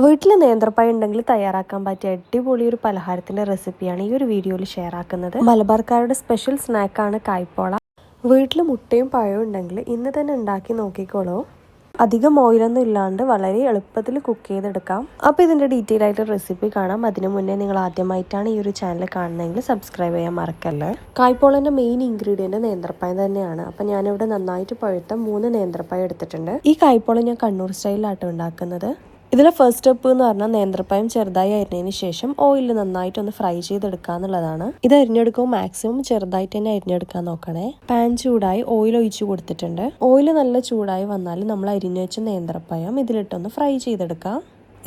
വീട്ടിൽ നേന്ത്രപ്പഴം ഉണ്ടെങ്കിൽ തയ്യാറാക്കാൻ പറ്റിയ അടിപൊളി ഒരു പലഹാരത്തിൻ്റെ റെസിപ്പിയാണ് ഈ ഒരു വീഡിയോയിൽ ഷെയർ ആക്കുന്നത്. മലബാർക്കാരുടെ സ്പെഷ്യൽ സ്നാക്കാണ് കായ്പോള. വീട്ടിൽ മുട്ടയും പഴവും ഉണ്ടെങ്കിൽ ഇന്ന് തന്നെ ഉണ്ടാക്കി നോക്കിക്കോളൂ. അധികം ഓയിലൊന്നും ഇല്ലാണ്ട് വളരെ എളുപ്പത്തിൽ കുക്ക് ചെയ്തെടുക്കാം. അപ്പോൾ ഇതിൻ്റെ ഡീറ്റെയിൽ ആയിട്ട് റെസിപ്പി കാണാം. അതിനു മുന്നേ നിങ്ങൾ ആദ്യമായിട്ടാണ് ഈ ഒരു ചാനൽ കാണുന്നതെങ്കിൽ സബ്സ്ക്രൈബ് ചെയ്യാൻ മറക്കല്ലേ. കായ്പോളൻ്റെ മെയിൻ ഇൻഗ്രീഡിയൻറ്റ് നേന്ത്രപ്പഴം തന്നെയാണ്. അപ്പം ഞാനിവിടെ നന്നായിട്ട് പഴുത്ത 3 നേന്ത്രപ്പഴം എടുത്തിട്ടുണ്ട്. ഈ കായ്പോള ഞാൻ കണ്ണൂർ സ്റ്റൈലിലാട്ടോ ഉണ്ടാക്കുന്നത്. ഇതിലെ ഫസ്റ്റ് സ്റ്റെപ്പ് എന്ന് പറഞ്ഞാൽ നേന്ത്രപ്പഴം ചെറുതായി അരിഞ്ഞതിന് ശേഷം ഓയിലിൽ നന്നായിട്ടൊന്ന് ഫ്രൈ ചെയ്തെടുക്കുക എന്നുള്ളതാണ്. ഇത് അരിഞ്ഞെടുക്കുമ്പോൾ മാക്സിമം ചെറുതായിട്ട് തന്നെ അരിഞ്ഞെടുക്കാൻ നോക്കണേ. പാൻ ചൂടായി ഓയിൽ ഒഴിച്ചു കൊടുത്തിട്ടുണ്ട്. ഓയിൽ നല്ല ചൂടായി വന്നാൽ നമ്മൾ അരിഞ്ഞു വെച്ച നേന്ത്രപ്പഴം ഇതിലിട്ടൊന്ന് ഫ്രൈ ചെയ്തെടുക്കാം.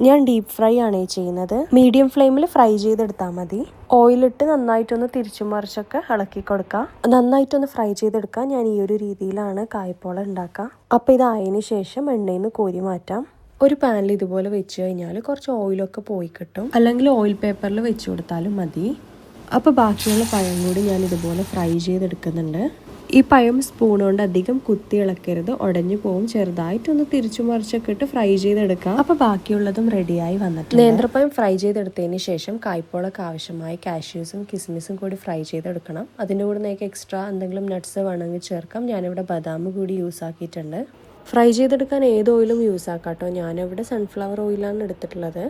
ഞാൻ ഡീപ്പ് ഫ്രൈ ആണ് ചെയ്യുന്നത്. മീഡിയം ഫ്ലെയിമിൽ ഫ്രൈ ചെയ്തെടുത്താൽ മതി. ഓയിലിട്ട് നന്നായിട്ടൊന്ന് തിരിച്ചു മറിച്ചൊക്കെ ഇളക്കി കൊടുക്കാം. നന്നായിട്ടൊന്ന് ഫ്രൈ ചെയ്തെടുക്കാം. ഞാൻ ഈ ഒരു രീതിയിലാണ് കായ്പോള ഉണ്ടാക്കുക. അപ്പോൾ ഇതായതിനു ശേഷം എണ്ണയിൽ നിന്ന് കോരി മാറ്റാം. ഒരു പാനിൽ ഇതുപോലെ വെച്ച് കഴിഞ്ഞാൽ കുറച്ച് ഓയിലൊക്കെ പോയി കിട്ടും. അല്ലെങ്കിൽ ഓയിൽ പേപ്പറിൽ വെച്ച് കൊടുത്താലും മതി. അപ്പോൾ ബാക്കിയുള്ള പഴം കൂടി ഞാൻ ഇതുപോലെ ഫ്രൈ ചെയ്തെടുക്കുന്നുണ്ട്. ഈ പഴം സ്പൂൺ കൊണ്ട് അധികം കുത്തി ഇളക്കരുത്, ഉടഞ്ഞു പോവും. ചെറുതായിട്ടൊന്ന് തിരിച്ചു മറിച്ചൊക്കെ ഇട്ട് ഫ്രൈ ചെയ്തെടുക്കാം. അപ്പോൾ ബാക്കിയുള്ളതും റെഡിയായി വന്നിട്ടുണ്ട്. നേന്ത്രപ്പഴം ഫ്രൈ ചെയ്തെടുത്തതിന് ശേഷം കായ്പോളക്ക് ആവശ്യമായ കാഷ്യൂസും കിസ്മിസും കൂടി ഫ്രൈ ചെയ്തെടുക്കണം. അതിൻ്റെ കൂടെ നിങ്ങൾക്ക് എക്സ്ട്രാ എന്തെങ്കിലും നട്ട്സ് വേണമെങ്കിൽ ചേർക്കാം. ഞാനിവിടെ ബദാം കൂടി യൂസ് ആക്കിയിട്ടുണ്ട്. ഫ്രൈ ചെയ്തെടുക്കാൻ ഏത് ഓയിലും യൂസ് ആക്കാം കേട്ടോ. ഞാനിവിടെ സൺഫ്ലവർ ഓയിലാണ് എടുത്തിട്ടുള്ളത്.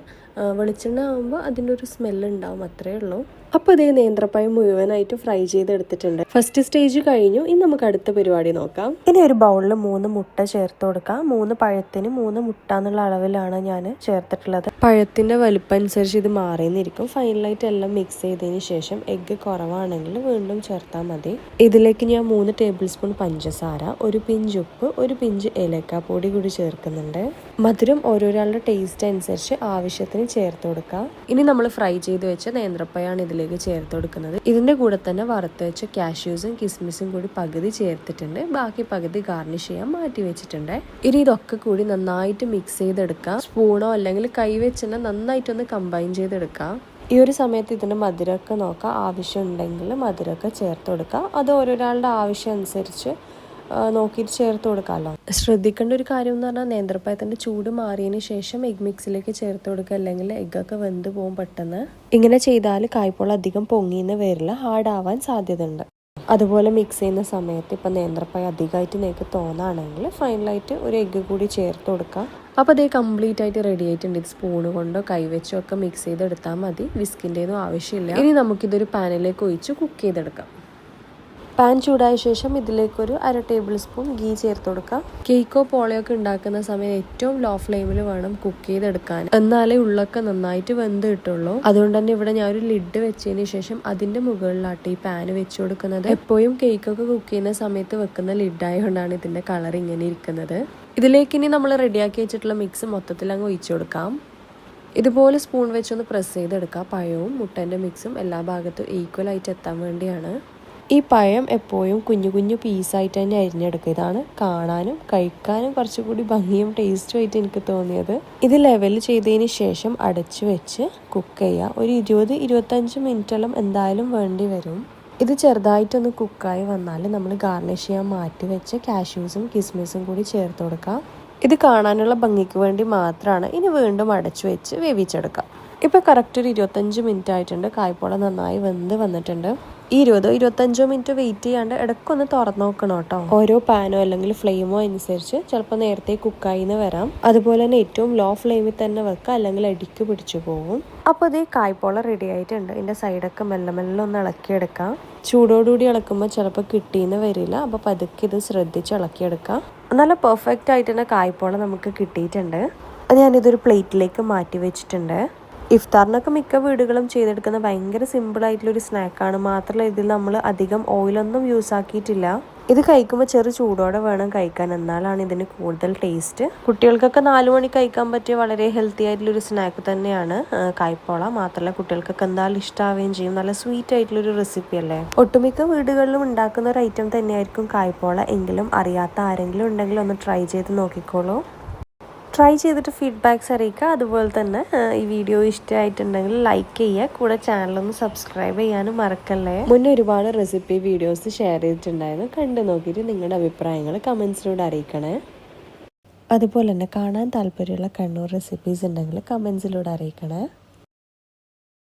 വെളിച്ചെണ്ണ ആകുമ്പോൾ അതിൻ്റെ ഒരു സ്മെല്ല് ഉണ്ടാവും, അത്രയേ ഉള്ളൂ. അപ്പോൾ ഇതേ നേന്ത്രപ്പഴം മുഴുവനായിട്ട് ഫ്രൈ ചെയ്തെടുത്തിട്ടുണ്ട്. ഫസ്റ്റ് സ്റ്റേജ് കഴിഞ്ഞു. ഇനി നമുക്ക് അടുത്ത പരിപാടി നോക്കാം. ഇനി ഒരു ബൗളിൽ 3 മുട്ട ചേർത്ത് കൊടുക്കാം. 3 പഴത്തിന് 3 മുട്ട എന്നുള്ള അളവിലാണ് ഞാൻ ചേർത്തിട്ടുള്ളത്. പഴത്തിൻ്റെ വലിപ്പം അനുസരിച്ച് ഇത് മാറിയെന്നിരിക്കും. ഫൈനലായിട്ട് എല്ലാം മിക്സ് ചെയ്തതിന് ശേഷം എഗ്ഗ് കുറവാണെങ്കിൽ വീണ്ടും ചേർത്താൽ മതി. ഇതിലേക്ക് ഞാൻ 3 ടേബിൾ സ്പൂൺ പഞ്ചസാര, ഒരു പിഞ്ച് ഉപ്പ്, ഒരു പിഞ്ച് ഏലക്കാപ്പൊടി കൂടി ചേർക്കുന്നുണ്ട്. മധുരം ഓരോരാളുടെ ടേസ്റ്റ് അനുസരിച്ച് ആവശ്യത്തിന് ചേർത്ത് കൊടുക്കാം. ഇനി നമ്മൾ ഫ്രൈ ചെയ്ത് വെച്ച നേന്ത്രപ്പഴമാണ് ഇതിലേക്ക് ചേർത്ത് കൊടുക്കുന്നത്. ഇതിന്റെ കൂടെ തന്നെ വറുത്ത് വെച്ച കാഷ്യൂസും കിസ്മിസും കൂടി പകുതി ചേർത്തിട്ടുണ്ട്. ബാക്കി പകുതി ഗാർണിഷ് ചെയ്യാൻ മാറ്റി വെച്ചിട്ടുണ്ട്. ഇനി ഇതൊക്കെ കൂടി നന്നായിട്ട് മിക്സ് ചെയ്തെടുക്കാം. സ്പൂണോ അല്ലെങ്കിൽ കൈ വെച്ച് തന്നെ നന്നായിട്ടൊന്ന് കമ്പൈൻ ചെയ്തെടുക്കാം. ഈ ഒരു സമയത്ത് ഇതിൻ്റെ മധുരമൊക്കെ നോക്കാം. ആവശ്യം ഉണ്ടെങ്കിൽ മധുരമൊക്കെ ചേർത്ത് കൊടുക്കാം. അത് ഓരോരാളുടെ ആവശ്യം അനുസരിച്ച് നോക്കിയിട്ട് ചേർത്ത് കൊടുക്കാമല്ലോ. ശ്രദ്ധിക്കേണ്ട ഒരു കാര്യം എന്ന് പറഞ്ഞാൽ നേന്ത്രപ്പഴത്തിൻ്റെ ചൂട് മാറിയതിന് ശേഷം എഗ് മിക്സിലേക്ക് ചേർത്ത് കൊടുക്കുക, അല്ലെങ്കിൽ എഗ്ഗൊക്കെ വെന്ത് പോകും പെട്ടെന്ന്. ഇങ്ങനെ ചെയ്താൽ കായ്പോള അധികം പൊങ്ങിന്ന് വരില്ല, ഹാർഡാവാൻ സാധ്യതയുണ്ട്. അതുപോലെ മിക്സ് ചെയ്യുന്ന സമയത്ത് ഇപ്പം നേന്ത്രപ്പഴം അധികമായിട്ട് നിങ്ങൾക്ക് തോന്നുകയാണെങ്കിൽ ഫൈനലായിട്ട് ഒരു എഗ്ഗ് കൂടി ചേർത്ത് കൊടുക്കുക. അപ്പോൾ അതേ കംപ്ലീറ്റ് ആയിട്ട് റെഡി ആയിട്ടുണ്ട്. ഇത് സ്പൂണ് കൊണ്ടോ കൈവച്ചോ ഒക്കെ മിക്സ് ചെയ്തെടുത്താൽ മതി. വിസ്കിൻ്റെയൊന്നും ആവശ്യമില്ല. ഇനി നമുക്കിതൊരു പാനിലേക്ക് ഒഴിച്ച് കുക്ക് ചെയ്തെടുക്കാം. പാൻ ചൂടായ ശേഷം ഇതിലേക്കൊരു 1/2 ടേബിൾ സ്പൂൺ ഗീ ചേർത്ത് കൊടുക്കാം. കേക്കോ പോളയൊക്കെ ഉണ്ടാക്കുന്ന സമയം ഏറ്റവും ലോ ഫ്ലെയിമിൽ വേണം കുക്ക് ചെയ്തെടുക്കാൻ, എന്നാലേ ഉള്ളൊക്കെ നന്നായിട്ട് വെന്ത് കിട്ടുള്ളൂ. അതുകൊണ്ട് തന്നെ ഇവിടെ ഞാൻ ഒരു ലിഡ് വെച്ചതിന് ശേഷം അതിന്റെ മുകളിലാട്ട് ഈ പാന് വെച്ച് കൊടുക്കുന്നത്. എപ്പോഴും കേക്കൊക്കെ കുക്ക് ചെയ്യുന്ന സമയത്ത് വെക്കുന്ന ലിഡ് ആയതുകൊണ്ടാണ് ഇതിന്റെ കളർ ഇങ്ങനെ ഇരിക്കുന്നത്. ഇതിലേക്ക് ഇനി നമ്മൾ റെഡിയാക്കി വെച്ചിട്ടുള്ള മിക്സ് മൊത്തത്തിൽ അങ്ങ് ഒഴിച്ചു കൊടുക്കാം. ഇതുപോലെ സ്പൂൺ വെച്ചൊന്ന് പ്രസ് ചെയ്തെടുക്കാം. പഴവും മുട്ടൻ്റെ മിക്സും എല്ലാ ഭാഗത്തും ഈക്വൽ ആയിട്ട് എത്താൻ വേണ്ടിയാണ്. ഈ പഴം എപ്പോഴും കുഞ്ഞു കുഞ്ഞു പീസായിട്ട് തന്നെ അരിഞ്ഞെടുക്കുക. ഇതാണ് കാണാനും കഴിക്കാനും കുറച്ചുകൂടി ഭംഗിയും ടേസ്റ്റും ആയിട്ട് എനിക്ക് തോന്നിയത്. ഇത് ലെവൽ ചെയ്തതിന് ശേഷം അടച്ചു വെച്ച് കുക്ക് ചെയ്യുക. ഒരു 20-25 മിനിറ്റോളം എന്തായാലും വേണ്ടി വരും. ഇത് ചെറുതായിട്ടൊന്ന് കുക്കായി വന്നാൽ നമ്മൾ ഗാർണിഷ് ചെയ്യാൻ മാറ്റി വെച്ച് കാഷ്യൂസും കിസ്മിസും കൂടി ചേർത്ത് കൊടുക്കാം. ഇത് കാണാനുള്ള ഭംഗിക്ക് വേണ്ടി മാത്രമാണ്. ഇനി വീണ്ടും അടച്ചു വെച്ച് വേവിച്ചെടുക്കാം. ഇപ്പോൾ കറക്റ്റ് ഒരു 25 മിനിറ്റ് ആയിട്ടുണ്ട്. കായ്പോള നന്നായി വെന്ത് വന്നിട്ടുണ്ട്. 20-25 മിനിറ്റ് വെയിറ്റ് ചെയ്യാണ്ട് ഇടയ്ക്കൊന്ന് തുറന്നു നോക്കണം കേട്ടോ. ഓരോ പാനോ അല്ലെങ്കിൽ ഫ്ലെയിമോ അനുസരിച്ച് ചിലപ്പോൾ നേരത്തെ കുക്കായിന്ന് വരാം. അതുപോലെ തന്നെ ഏറ്റവും ലോ ഫ്ലെയിമിൽ തന്നെ വെക്കുക, അല്ലെങ്കിൽ അടിക്ക് പിടിച്ചു പോകും. അപ്പോൾ ഇത് കായ്പോള റെഡി ആയിട്ടുണ്ട്. ഇതിൻ്റെ സൈഡൊക്കെ മെല്ലെ മെല്ലെ ഒന്ന് ഇളക്കിയെടുക്കാം. ചൂടോടുകൂടി ഇളക്കുമ്പോൾ ചിലപ്പോൾ കിട്ടിയെന്ന് വരില്ല. അപ്പോൾ പതുക്കെ ഇത് ശ്രദ്ധിച്ച് ഇളക്കിയെടുക്കാം. നല്ല പെർഫെക്റ്റ് ആയിട്ട് തന്നെ കായ്പോള നമുക്ക് കിട്ടിയിട്ടുണ്ട്. അത് ഞാനിതൊരു പ്ലേറ്റിലേക്ക് മാറ്റി വെച്ചിട്ടുണ്ട്. ഇഫ്താറിനൊക്കെ മിക്ക വീടുകളും ചെയ്തെടുക്കുന്ന ഭയങ്കര സിമ്പിളായിട്ടുള്ളൊരു സ്നാക്കാണ്. മാത്രമല്ല ഇതിൽ നമ്മൾ അധികം ഓയിലൊന്നും യൂസ് ആക്കിയിട്ടില്ല. ഇത് കഴിക്കുമ്പോൾ ചെറു ചൂടോടെ വേണം കഴിക്കാൻ, എന്നാലാണ് ഇതിന് കൂടുതൽ ടേസ്റ്റ്. കുട്ടികൾക്കൊക്കെ 4 മണി കഴിക്കാൻ പറ്റിയ വളരെ ഹെൽത്തി ആയിട്ടുള്ളൊരു സ്നാക്ക് തന്നെയാണ് കായ്പോള. മാത്രമല്ല കുട്ടികൾക്കൊക്കെ എന്തായാലും ഇഷ്ടമാവുകയും ചെയ്യും. നല്ല സ്വീറ്റ് ആയിട്ടുള്ളൊരു റെസിപ്പി അല്ലേ. ഒട്ടുമിക്ക വീടുകളിലും ഉണ്ടാക്കുന്ന ഒരു ഐറ്റം തന്നെയായിരിക്കും കായ്പോള. എങ്കിലും അറിയാത്ത ആരെങ്കിലും ഉണ്ടെങ്കിൽ ഒന്ന് ട്രൈ ചെയ്ത് നോക്കിക്കോളൂ. ട്രൈ ചെയ്തിട്ട് ഫീഡ്ബാക്ക്സ് അറിയിക്കുക. അതുപോലെ തന്നെ ഈ വീഡിയോ ഇഷ്ടമായിട്ടുണ്ടെങ്കിൽ ലൈക്ക് ചെയ്യുക. കൂടെ ചാനലൊന്ന് സബ്സ്ക്രൈബ് ചെയ്യാനും മറക്കല്ലേ. മുന്നേ ഒരുപാട് റെസിപ്പി വീഡിയോസ് ഷെയർ ചെയ്തിട്ടുണ്ടായിരുന്നു. കണ്ടു നോക്കിയിട്ട് നിങ്ങളുടെ അഭിപ്രായങ്ങൾ കമൻസിലൂടെ അറിയിക്കണേ. അതുപോലെ തന്നെ കാണാൻ താല്പര്യമുള്ള കണ്ണൂർ റെസിപ്പീസ് ഉണ്ടെങ്കിൽ കമൻസിലൂടെ അറിയിക്കണേ.